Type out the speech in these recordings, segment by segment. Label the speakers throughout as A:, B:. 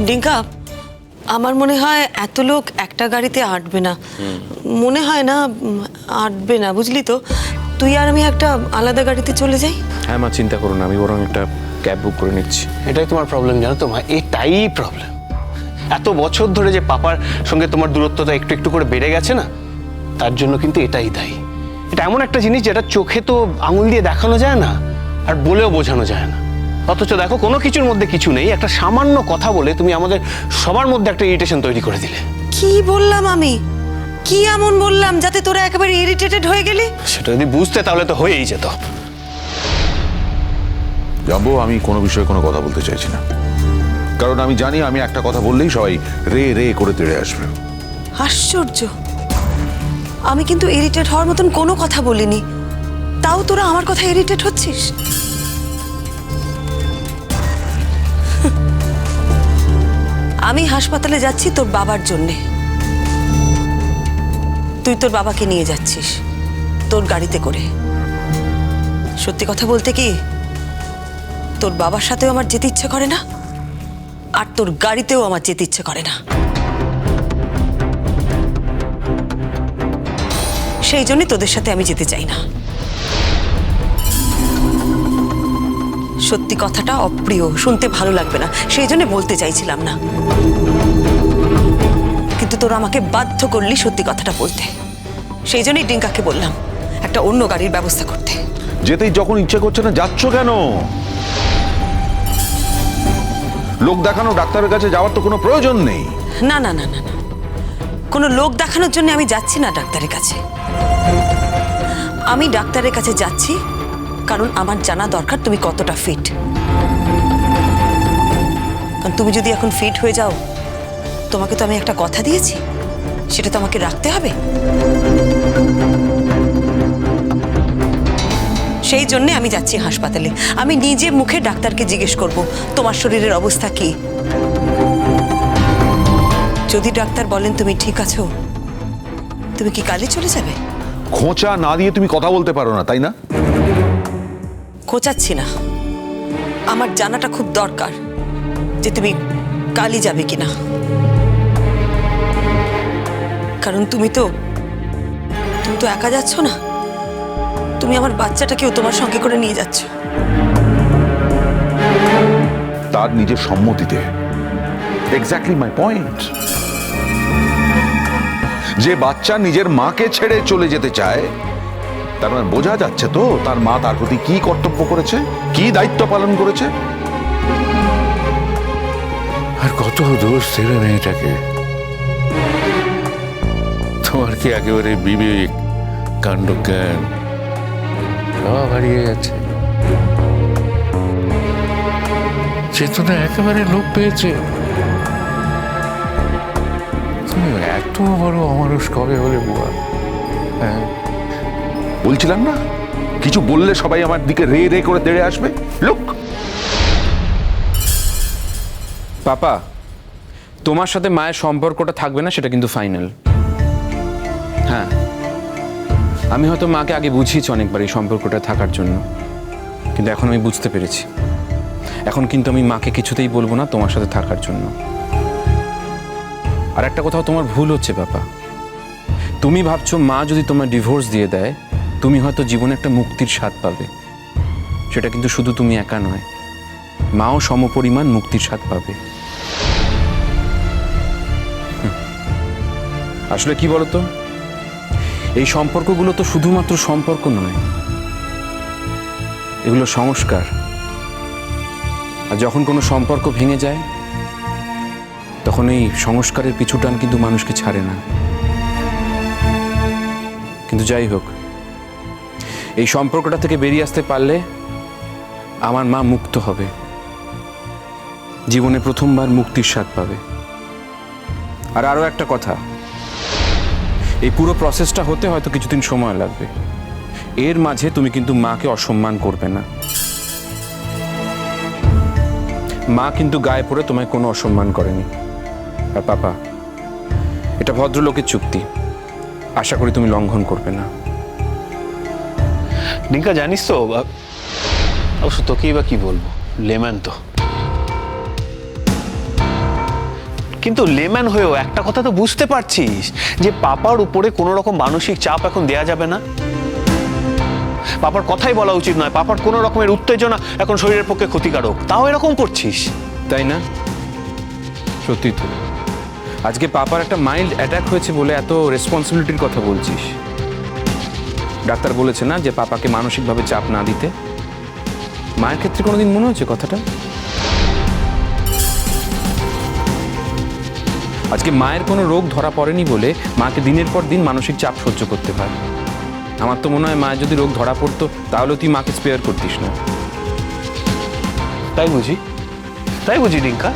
A: ডিঙ্কা, আমার মনে হয় এত লোক একটা গাড়িতে আটবে না, মনে হয় না আটবে না, বুঝলি তো। তুই আর আমি একটা আলাদা গাড়িতে চলে যাই।
B: হ্যাঁ মা, চিন্তা করো না, আমি বরং একটা ক্যাব বুক করে নিচ্ছি।
C: এটাই তোমার প্রবলেম, জানো তো মা, এটাই প্রবলেম। এত বছর ধরে যে পাপার সঙ্গে তোমার দূরত্বটা একটু একটু করে বেড়ে গেছে না, তার জন্য কিন্তু এটাই দায়ী। এটা এমন একটা জিনিস যেটা চোখে তো আঙুল দিয়ে দেখানো যায় না, আর বলেও বোঝানো যায় না। অথচ দেখো, কোনো কিছুর মধ্যে কিছু নেই, একটা সামান্য কথা বলে তুমি আমাদের সবার মধ্যে একটা ইরিটেশন তৈরি করে দিলে।
A: কি বললাম আমি? কি এমন বললাম যাতে তোরা একেবারে ইরিটেটেড হয়ে গেলি?
C: সেটা যদি বুঝতে তাহলে তো হয়েই যেত।
D: যাবো, আমি কোনো বিষয়ে কোনো কথা বলতে চাইছি না, কারণ আমি জানি আমি একটা কথা বললেই সবাই রে রে করে তেড়ে আসবে।
A: আশ্চর্য, আমি কিন্তু ইরিটেট হওয়ার মতন কোনো কথা বলিনি, তাও তোরা আমার কথা ইরিটেট হচ্ছিস। আমি হাসপাতালে যাচ্ছি তোর বাবার জন্যে, তুই তোর বাবাকে নিয়ে যাচ্ছিস তোর গাড়িতে করে। সত্যি কথা বলতে কি, তোর বাবার সাথেও আমার যেতে ইচ্ছে করে না, আর তোর গাড়িতেও আমার যেতে ইচ্ছে করে না। সেই জন্য তোদের সাথে আমি যেতে চাই না। সত্যি কথাটা অপ্রিয়, শুনতে ভালো লাগবে না, সেই জন্য বলতে চাইছিলাম না, কিন্তু তোরা আমাকে বাধ্য করলি সত্যি কথাটা বলতে। সেই জন্যই ডিঙ্কাকে বললাম একটা অন্য গাড়ির ব্যবস্থা করতে।
D: যেতেই যখন ইচ্ছে করছে না, যাচ্ছ কেন? লোক দেখানো ডাক্তারের কাছে যাওয়ার তো কোনো প্রয়োজন নেই।
A: না না না না না, কোনো লোক দেখানোর জন্য আমি যাচ্ছি না ডাক্তারের কাছে। আমি ডাক্তারের কাছে যাচ্ছি কারণ আমার জানা দরকার তুমি কতটা ফিট। কারণ তুমি যদি এখন ফিট হয়ে যাও, তোমাকে তো আমি একটা কথা দিয়েছি, সেটা তো আমাকে রাখতে হবে। সেই জন্যে আমি যাচ্ছি হাসপাতালে। আমি নিজে মুখে ডাক্তারকে জিজ্ঞেস করব তোমার শরীরের অবস্থা কি। যদি ডাক্তার বলেন তুমি ঠিক আছো, তুমি কি কালই চলে যাবে?
D: খোঁচা না দিয়ে তুমি কথা বলতে পারো না, তাই না?
A: খোঁচাচ্ছি না, আমার জানাটা খুব দরকার যে তুমি কালই যাবে কিনা। কারণ তুমি তো একা যাচ্ছ না, তুমি আমার বাচ্চাটাকেও তোমার সঙ্গে করে নিয়ে যাচ্ছ।
D: তার নিজের সম্মতিতে। Exactly my point. যে বাচ্চা নিজের মাকে ছেড়ে চলে যেতে চায়, তার মানে বোঝা যাচ্ছে তো তার মা তার প্রতি কি কর্তব্য করেছে, কি দায়িত্ব পালন করেছে।
E: আর কত দোষ ছেলে মেয়েটাকে। তোমার কি একেবারে বিবেক, কাণ্ডজ্ঞান সব হারিয়ে গেছে? চেতনা একেবারে লোপ পেয়েছে। তুমি এত বড় অমানুষ কবে হলে বুয়া? হ্যাঁ,
D: বলছিলাম না, কিছু বললে সবাই আমার দিকে রে রে করে তেড়ে আসবে। লোক
B: পাপা, তোমার সাথে মায়ের সম্পর্কটা থাকবে না, সেটা কিন্তু ফাইনাল। হ্যাঁ, আমি হয়তো মাকে আগে বুঝিয়েছি অনেকবার এই সম্পর্কটা থাকার জন্য, কিন্তু এখন আমি বুঝতে পেরেছি। এখন কিন্তু আমি মাকে কিছুতেই বলবো না তোমার সাথে থাকার জন্য। আর একটা কোথাও তোমার ভুল হচ্ছে পাপা। তুমি ভাবছো মা যদি তোমার ডিভোর্স দিয়ে দেয়, তুমি হয়তো জীবনে একটা মুক্তির স্বাদ পাবে। সেটা কিন্তু শুধু তুমি একা নয়, মাও সমপরিমাণ মুক্তির স্বাদ পাবে। আসলে কি বলতো, এই সম্পর্কগুলো তো শুধুমাত্র সম্পর্ক নয়, এগুলো সংস্কার। আর যখন কোনো সম্পর্ক ভেঙে যায়, তখন এই সংস্কারের পিছুটান কিন্তু মানুষকে ছাড়ে না। কিন্তু যাই হোক, এই সম্পর্কটা থেকে বেরিয়ে আসতে পারলে আমার মা মুক্ত হবে, জীবনে প্রথমবার মুক্তির স্বাদ পাবে। আর আরো একটা কথা, এই পুরো প্রসেসটা হতে হয়তো কিছুদিন সময় লাগবে। এর মাঝে তুমি কিন্তু মাকে অসম্মান করবে না। মা কিন্তু গায়ে পড়ে তোমায় কোনো অসম্মান করেনি। আর পাপা, এটা ভদ্রলোকের চুক্তি, আশা করি তুমি লঙ্ঘন করবে না।
C: ডিঙ্কা, জানিস তো, অবশ্য তোকেই বা কি বলবো, লেম্যান তো। কিন্তু লেম্যান হয়েও একটা কথা তো বুঝতে পারছিস যে পাপার উপরে কোনো রকম মানসিক চাপ এখন দেয়া যাবে না। পাপার কথাই বলা উচিত নয়, পাপার কোনো রকমের উত্তেজনা এখন শরীরের পক্ষে ক্ষতিকারক, তাও এরকম করছিস।
B: তাই না? সত্যি তো, আজকে পাপার একটা মাইল্ড অ্যাটাক হয়েছে বলে এত রেসপন্সিবিলিটির কথা বলছিস। ডাক্তার বলেছে না যে পাপাকে মানসিকভাবে চাপ না দিতে। মায়ের ক্ষেত্রে কোনোদিন মনে হচ্ছে কথাটা? আজকে মায়ের কোনো রোগ ধরা পড়েনি বলে মাকে দিনের পর দিন মানসিক চাপ সহ্য করতে হয়। আমার তো মনে হয় মায়ের যদি রোগ ধরা পড়তো তাহলে তুই মাকে স্পেয়ার করতিস না।
C: তাই বুঝি রিঙ্কা।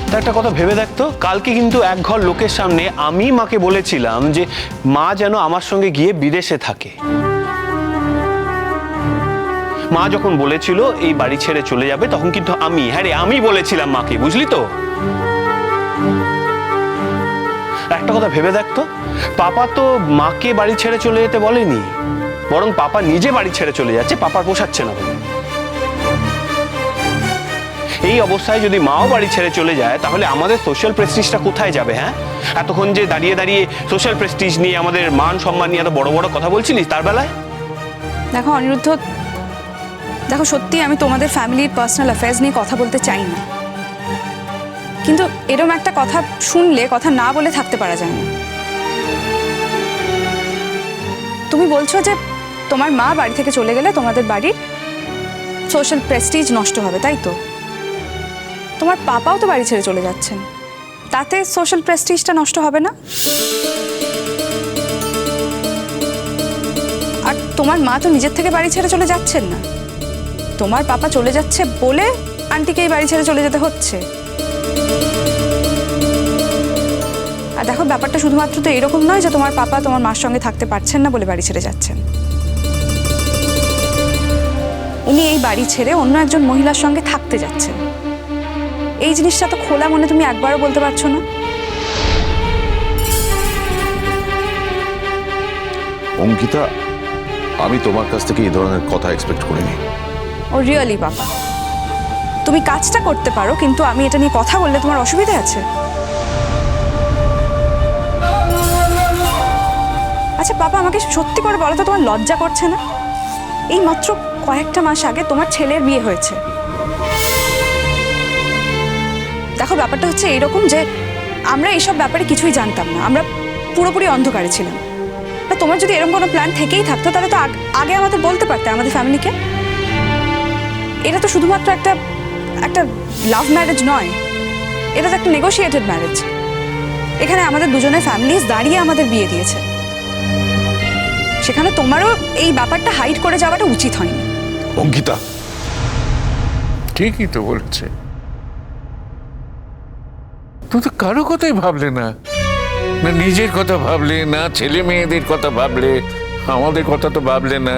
C: তা একটা কথা ভেবে দেখতো, কালকে কিন্তু এক ঘর লোকের সামনে আমি মাকে বলেছিলাম যে মা যেন আমার সঙ্গে গিয়ে বিদেশে থাকে। মা যখন বলেছিল এই বাড়ি ছেড়ে চলে যাবে তখন কিন্তু আমি বলেছিলাম মাকে, বুঝলি তো? একটা কথা ভেবে দেখতো, পাপা তো মাকে বাড়ি ছেড়ে চলে যেতে বলেনি, বরং পাপা নিজে বাড়ি ছেড়ে চলে যাচ্ছে পাপার পোষাচ্ছে না বলে। এই অবস্থায় যদি মাও বাড়ি ছেড়ে চলে যায় তাহলে আমাদের সোশ্যাল প্রেস্টিজটা কোথায় যাবে? হ্যাঁ, এতক্ষণ যে দাঁড়িয়ে দাঁড়িয়ে সোশ্যাল প্রেস্টিজ নিয়ে আমাদের মান সম্মান নিয়ে এত বড় বড় কথা বলছিলিস, তার বেলায়
F: দেখো অনিরুদ্ধ, দেখো সত্যি আমি তোমাদের ফ্যামিলির পার্সোনাল অ্যাফেয়ার্স নিয়ে কথা বলতে চাই না, কিন্তু এরকম একটা কথা শুনলে কথা না বলে থাকতে পারা যায় না। তুমি বলছো যে তোমার মা বাড়ি থেকে চলে গেলে তোমাদের বাড়ির সোশ্যাল প্রেস্টিজ নষ্ট হবে, তাই তো? তোমার পাপাও তো বাড়ি ছেড়ে চলে যাচ্ছেন, তাতে সোশ্যাল প্রেস্টিজটা নষ্ট হবে না? আর তোমার মা তো নিজের থেকে বাড়ি ছেড়ে চলে যাচ্ছেন না, তোমার পাপা চলে যাচ্ছে বলে আন্টিকে এই বাড়ি ছেড়ে চলে যেতে হচ্ছে। আর দেখো ব্যাপারটা শুধুমাত্র তো এরকম নয় যে তোমার পাপা তোমার মার সঙ্গে থাকতে পারছেন না বলে বাড়ি ছেড়ে যাচ্ছেন। উনি এই বাড়ি ছেড়ে অন্য একজন মহিলার সঙ্গে থাকতে যাচ্ছেন। এই জিনিসটা তো খোলা মনে তুমি একবারও বলতে পারছো না।
D: অঙ্কিতা, আমি তোমার কাছ থেকে এই ধরনের কথা এক্সপেক্ট করিনি।
F: ও রিয়েলি পাপা, তুমি কাজটা করতে পারো, কিন্তু আমি এটা নিয়ে কথা বললে তোমার অসুবিধা আছে? আচ্ছা পাপা, আমাকে সত্যি করে বলো তো, তোমার লজ্জা করছে না? এই মাত্র কয়েকটা মাস আগে তোমার ছেলের বিয়ে হয়েছে। দেখো ব্যাপারটা হচ্ছে এইরকম যে আমরা এইসব ব্যাপারে কিছুই জানতাম না, আমরা পুরোপুরি অন্ধকারে ছিলাম। তোমার যদি এরকম কোনো প্ল্যান থেকেই থাকতো তাহলে তো আগে আমাদের বলতে পারতে, আমাদের ফ্যামিলিকে। এটা তো শুধুমাত্র একটা লাভ ম্যারেজ নয়, এটা তো একটা নেগোশিয়েটেড ম্যারেজ। এখানে আমাদের দুজনের ফ্যামিলিজ দাঁড়িয়ে আমাদের বিয়ে দিয়েছে, সেখানে তোমারও এই ব্যাপারটা হাইড করে যাওয়াটা উচিত হয়নি।
D: অঙ্কিতা,
E: ঠিকই তো বলছে। তুমি তো কারো কথাই ভাবলে না, না নিজের কথা ভাবলে, না ছেলে মেয়েদের কথা ভাবলে, আমাদের কথা তো ভাবলে না,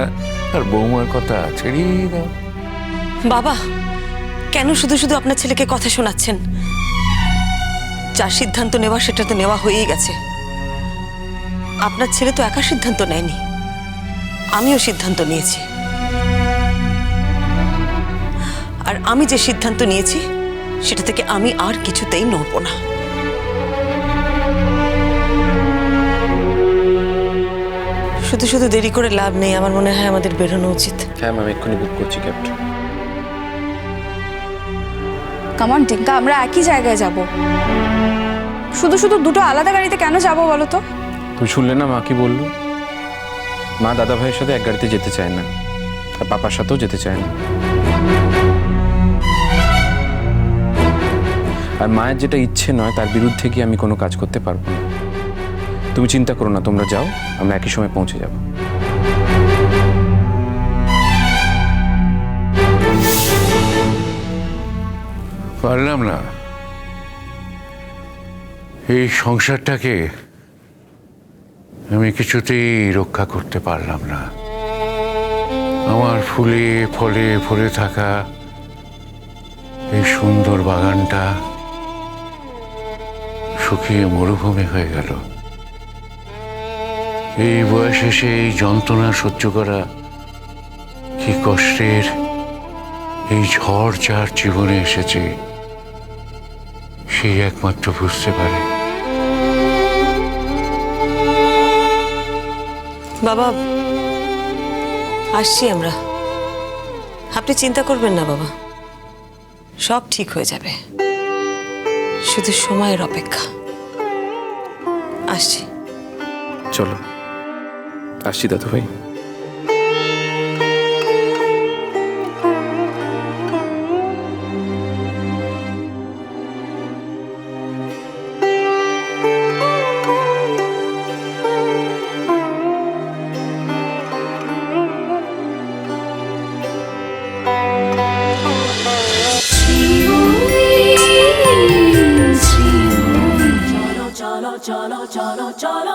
E: আর বৌমার কথা ছেড়েই দাও।
A: বাবা, কেন শুধু শুধু আপনার ছেলেকে কথা শোনাচ্ছেন? যার সিদ্ধান্ত নেওয়া সেটা তো নেওয়া হয়েই গেছে। আপনার ছেলে তো একা সিদ্ধান্ত নেয়নি, আমিও সিদ্ধান্ত নিয়েছি। আর আমি যে সিদ্ধান্ত নিয়েছি সেটা থেকে আমি আর কিছুতেই নড়ব না। শুধু শুধু দেরি করে লাভ নেই, আমার মনে হয় আমাদের বেরোনো উচিত।
B: হ্যাঁ ম্যাম, এক্ষুনি বুক করছি ক্যাবটা।
F: কাম অন টিঙ্কা, আমরা একই জায়গায় যাব, শুধু শুধু দুটো আলাদা গাড়িতে কেন যাবো বলো তো?
B: তুই শুনলে না মা কি বললো? মা দাদা ভাইয়ের সাথে এক গাড়িতে যেতে চায় না, আর পাপার সাথেও যেতে চায় না। আর মায়ের যেটা ইচ্ছে নয় তার বিরুদ্ধে গিয়ে আমি কোনো কাজ করতে পারবো না। তুমি চিন্তা করো না, তোমরা যাও, আমরা একই সময় পৌঁছে যাব।
E: পারলাম না এই সংসারটাকে, আমি কিছুতেই রক্ষা করতে পারলাম না। আমার ফুলে ফলে ভরে থাকা এই সুন্দর বাগানটা শুকিয়ে মরুভূমি হয়ে গেল। এই বয়সে এসে এই যন্ত্রণা সহ্য করা কি কষ্টের। এই ঝড় যার জীবনে এসেছে সে সেই একমাত্র বুঝতে পারে।
A: বাবা, আসছি আমরা। আপনি চিন্তা করবেন না বাবা, সব ঠিক হয়ে যাবে, শুধু সময়ের অপেক্ষা। আসছি।
B: চলো, আসছি দাদু ভাই।
G: cholo cholo cholo cholo